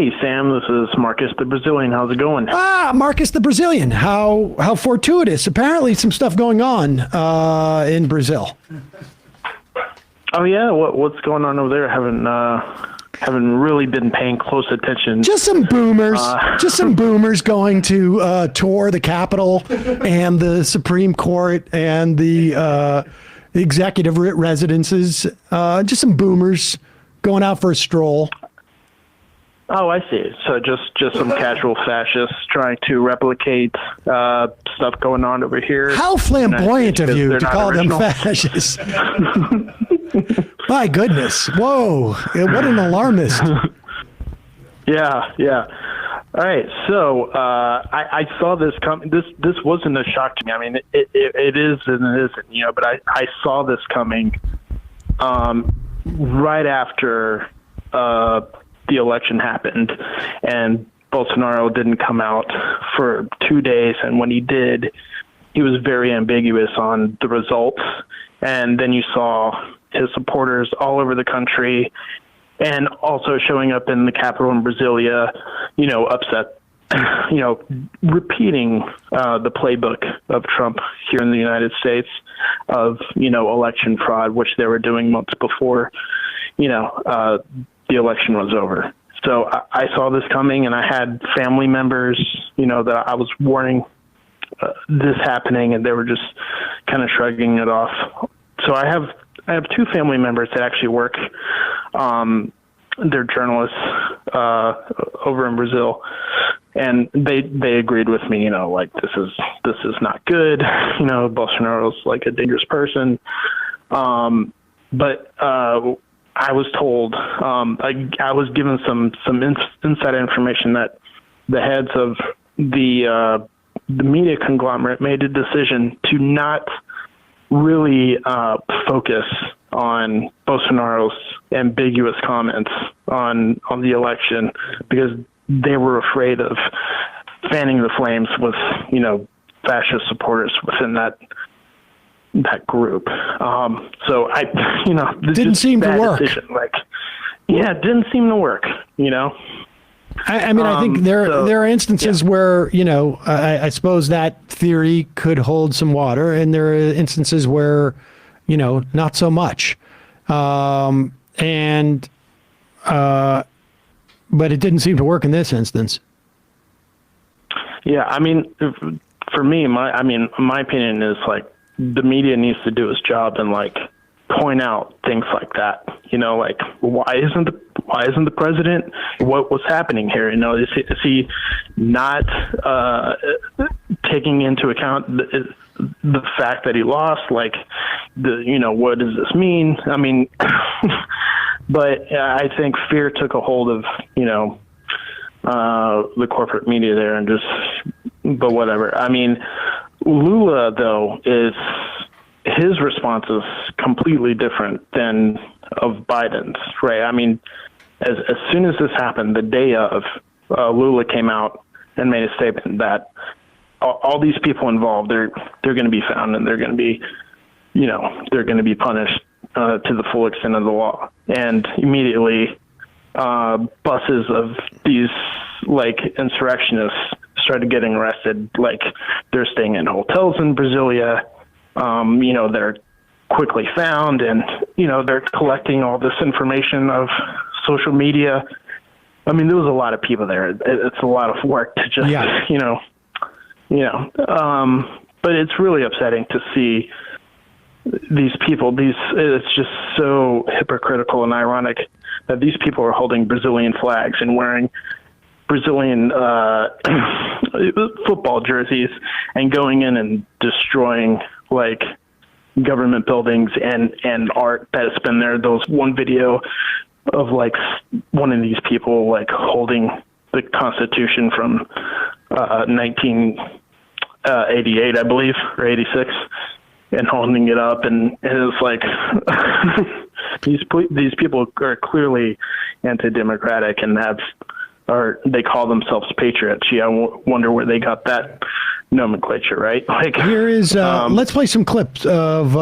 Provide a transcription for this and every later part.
Hey, Sam, this is Marcus the Brazilian. How's it going? Marcus the Brazilian. How fortuitous. Apparently some stuff going on in Brazil. Oh, yeah? What's going on over there? Haven't really been paying close attention. Just some boomers. Just some boomers going to tour the Capitol and the Supreme Court and the executive residences. Just some boomers going out for a stroll. Oh, I see. So just some casual fascists trying to replicate stuff going on over here. How flamboyant of you to call them fascists. My goodness. Whoa. What an alarmist. Yeah. All right. So I saw this coming. This wasn't a shock to me. I mean, it is and it isn't, but I saw this coming right after the election happened, and Bolsonaro didn't come out for 2 days, and when he did, he was very ambiguous on the results. And then you saw his supporters all over the country, and also showing up in the Capitol in Brasilia, upset, repeating the playbook of Trump here in the United States of, election fraud, which they were doing months before, the election was over. So I saw this coming, and I had family members, that I was warning this happening, and they were just kind of shrugging it off. So I have two family members that actually work. They're journalists over in Brazil, and they agreed with me. This is not good. Bolsonaro's like a dangerous person. But I was told, I was given some inside information that the heads of the media conglomerate made a decision to not really focus on Bolsonaro's ambiguous comments on the election, because they were afraid of fanning the flames with, fascist supporters within that group. So this didn't seem to work. Decision. It didn't seem to work, I mean, I think there are instances where, I suppose that theory could hold some water, and there are instances where, not so much. But it didn't seem to work in this instance. Yeah, I mean, for me, my opinion is the media needs to do its job and point out things like that. Why isn't the president? What's happening here? Is he not taking into account the fact that he lost? What does this mean? I mean, but I think fear took a hold of the corporate media there, and but whatever. I mean, Lula though his response is completely different than of Biden's, right? I mean, as soon as this happened, the day of, Lula came out and made a statement that all these people involved, they're going to be found, and they're going to be, they're going to be punished to the full extent of the law. And immediately, buses of these insurrectionists started getting arrested. They're staying in hotels in Brasilia. They're quickly found, and, they're collecting all this information of social media. I mean, there was a lot of people there. It's a lot of work to just, but it's really upsetting to see these people, it's just so hypocritical and ironic that these people are holding Brazilian flags and wearing Brazilian football jerseys and going in and destroying government buildings and art that's been there. There was one video of one of these people holding the Constitution from 1988, I believe, or 86, and holding it up, and it's these people are clearly anti-democratic and they call themselves patriots. I wonder where they got that nomenclature, right? Here is let's play some clips of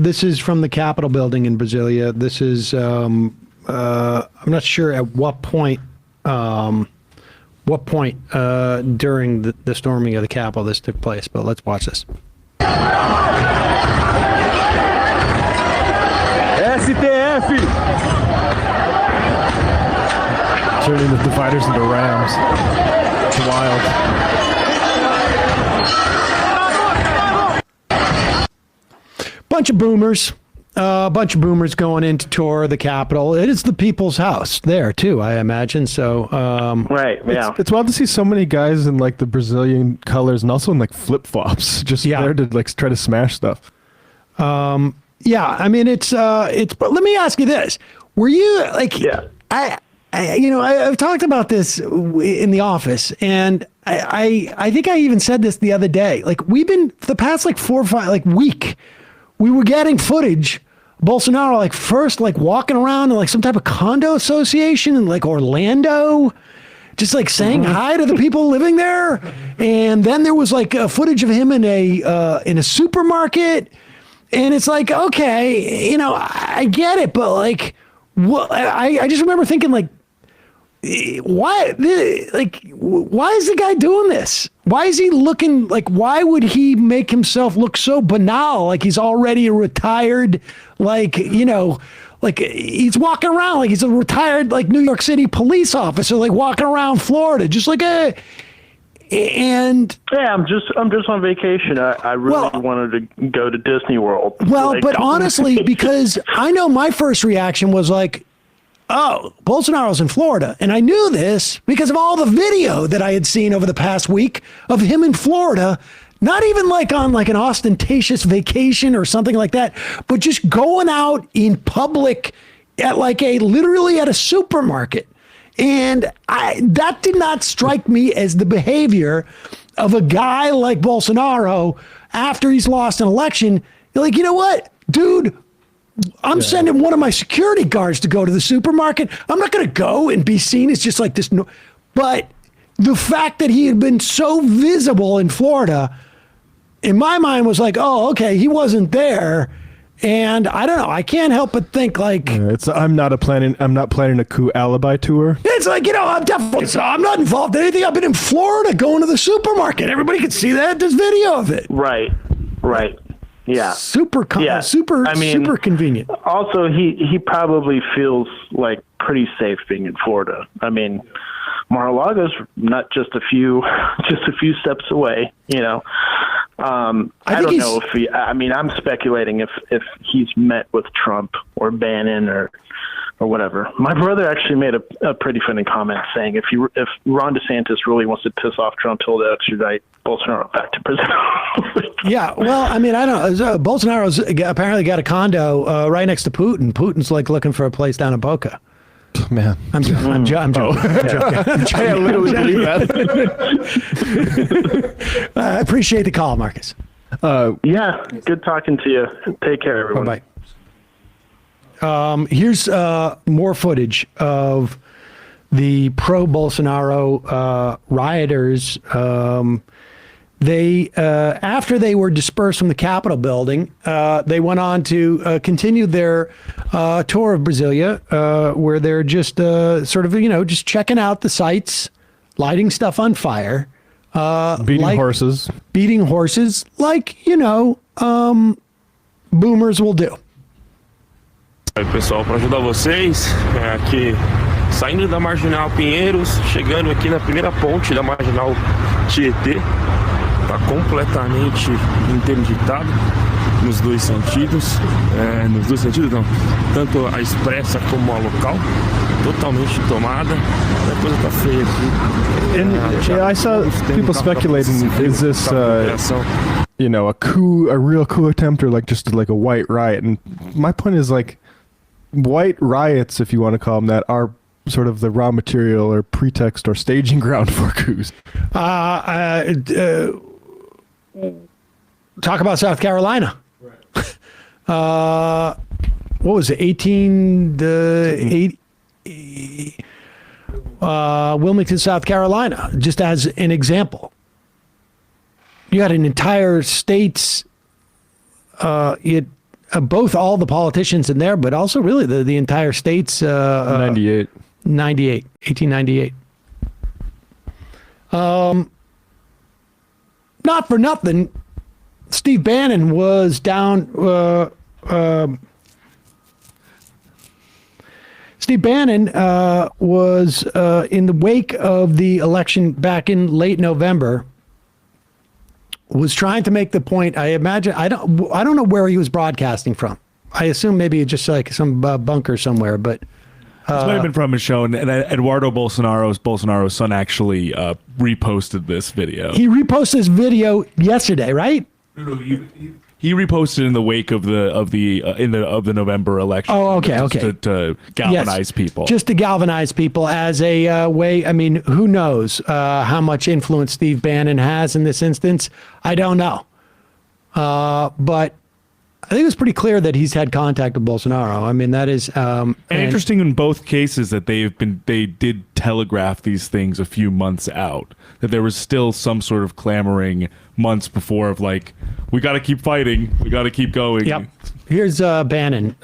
this is from the Capitol building in Brasilia. This is I'm not sure at what point what point during the storming of the Capitol this took place, but let's watch this. STF! Turning the dividers into rams. It's wild. Bunch of boomers. A bunch of boomers going in to tour the Capitol. It is the people's house there, too, I imagine. So, right, yeah. It's wild to see so many guys in, like, the Brazilian colors and also in, like, flip-flops. Just there to, like, try to smash stuff. Yeah, I mean, it's, but let me ask you this. Were you, like, I've talked about this in the office, and I think I even said this the other day. Like, we've been, for the past, like, 4 or 5, like, week, we were getting footage Bolsonaro, like, first, like, walking around in, like, some type of condo association in, like, Orlando, just, like, saying hi to the people living there. And then there was, like, footage of him in a supermarket. And it's like, okay, I get it, but, like, what? I just remember thinking, like, why is the guy doing this? Why is he looking like, why would he make himself look so banal? Like he's already a retired, like, like he's walking around like he's a retired, like, New York City police officer, like walking around Florida, just like and yeah, I'm just on vacation. I really wanted to go to Disney World. Well, like, but honestly, because I know my first reaction was like, oh, Bolsonaro's in Florida. And I knew this because of all the video that I had seen over the past week of him in Florida, not even like on like an ostentatious vacation or something like that, but just going out in public at like literally at a supermarket. And that did not strike me as the behavior of a guy like Bolsonaro after he's lost an election. You're like, you know what, dude? I'm sending one of my security guards to go to the supermarket. I'm not going to go and be seen as just like this. But the fact that he had been so visible in Florida, in my mind, was like, oh, okay, he wasn't there. And I don't know. I can't help but think like I'm not planning a coup alibi tour. It's like, I'm not involved in anything. I've been in Florida going to the supermarket. Everybody can see that. There's video of it. Right. Yeah. Super convenient. Also, he probably feels like pretty safe being in Florida. I mean, Mar-a-Lago's not just a few steps away, I don't know if I'm speculating if he's met with Trump or Bannon or whatever. My brother actually made a pretty funny comment saying if Ron DeSantis really wants to piss off Trump, he'll extradite Bolsonaro back to prison. Yeah, well, I mean, I don't know. Bolsonaro's apparently got a condo right next to Putin. Putin's like looking for a place down in Boca. Man, I'm joking. I'm joking. I literally believe that. I appreciate the call, Marcus. Yeah, good talking to you. Take care, everyone. Bye-bye. Here's more footage of the pro-Bolsonaro rioters. They after they were dispersed from the Capitol building, they went on to continue their tour of Brasilia, where they're just just checking out the sights, lighting stuff on fire, beating horses, like boomers will do. Oi, pessoal, para ajudar vocês, aqui saindo da Marginal Pinheiros, chegando aqui na primeira ponte da Marginal Tietê. Está completamente interditado nos dois sentidos. Nos dois sentidos não, tanto a expressa como a local, totalmente tomada. A coisa tá feia aqui. I saw people speculating, is this a coup, a real coup attempt, or like just like a white riot? And my point is, like, white riots, if you want to call them that, are sort of the raw material or pretext or staging ground for coups. Talk about South Carolina. Right. What was it? 1880. Wilmington, South Carolina, just as an example. You had an entire state's, both all the politicians in there, but also really the entire state's. 98. 1898. Not for nothing, Steve Bannon was down. Steve Bannon was in the wake of the election back in late November. Was trying to make the point. I imagine I don't know where he was broadcasting from. I assume maybe just like some bunker somewhere, but. This might have been from his show, and Eduardo Bolsonaro's son, actually reposted this video. He reposted this video yesterday, right? No, he reposted in the wake of the November election. Oh, okay, okay. To galvanize people. Just to galvanize people as a way. I mean, who knows how much influence Steve Bannon has in this instance? I don't know, but. I think it's pretty clear that he's had contact with Bolsonaro. I mean, that is and interesting in both cases that they did telegraph these things a few months out. That there was still some sort of clamoring months before of like, we got to keep fighting, we got to keep going. Yep. Here's Bannon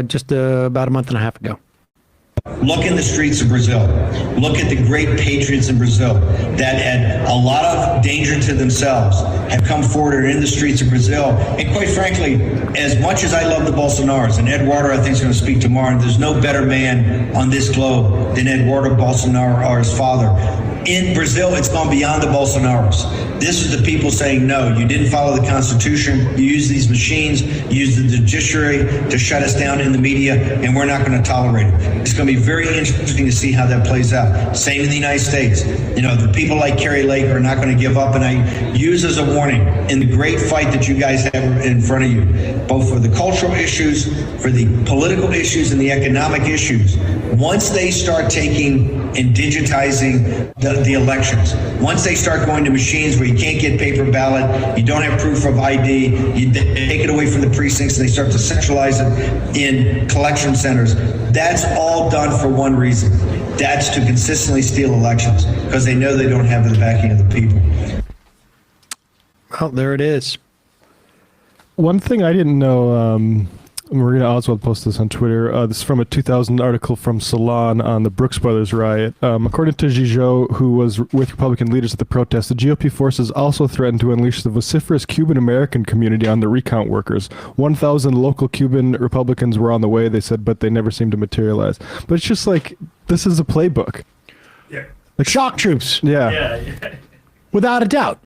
just about a month and a half ago. Look in the streets of Brazil. Look at the great patriots in Brazil that had a lot of danger to themselves, have come forward and are in the streets of Brazil. And quite frankly, as much as I love the Bolsonaros, and Eduardo I think is going to speak tomorrow, and there's no better man on this globe than Eduardo Bolsonaro or his father. In Brazil, it's gone beyond the Bolsonaros. This is the people saying, no, you didn't follow the Constitution. You use these machines, you use the judiciary to shut us down in the media, and we're not going to tolerate it. It's going to be very interesting to see how that plays out. Same in the United States. You know, the people like Carrie Lake are not going to give up, and I use as a warning in the great fight that you guys have in front of you, both for the cultural issues, for the political issues, and the economic issues. Once they start taking and digitizing the elections, once they start going to machines where you can't get paper ballot, you don't have proof of ID, you take it away from the precincts, and they start to centralize it in collection centers, that's all done for one reason. That's to consistently steal elections, because they know they don't have the backing of the people. Well, there it is. One thing I didn't know, Marina Oswald posted this on Twitter. This is from a 2000 article from Salon on the Brooks Brothers riot. According to Gigot, who was with Republican leaders at the protest, the GOP forces also threatened to unleash the vociferous Cuban-American community on the recount workers. 1,000 local Cuban Republicans were on the way, they said, but they never seemed to materialize. But it's just like, this is a playbook. Yeah. Like shock troops. Yeah. Without a doubt.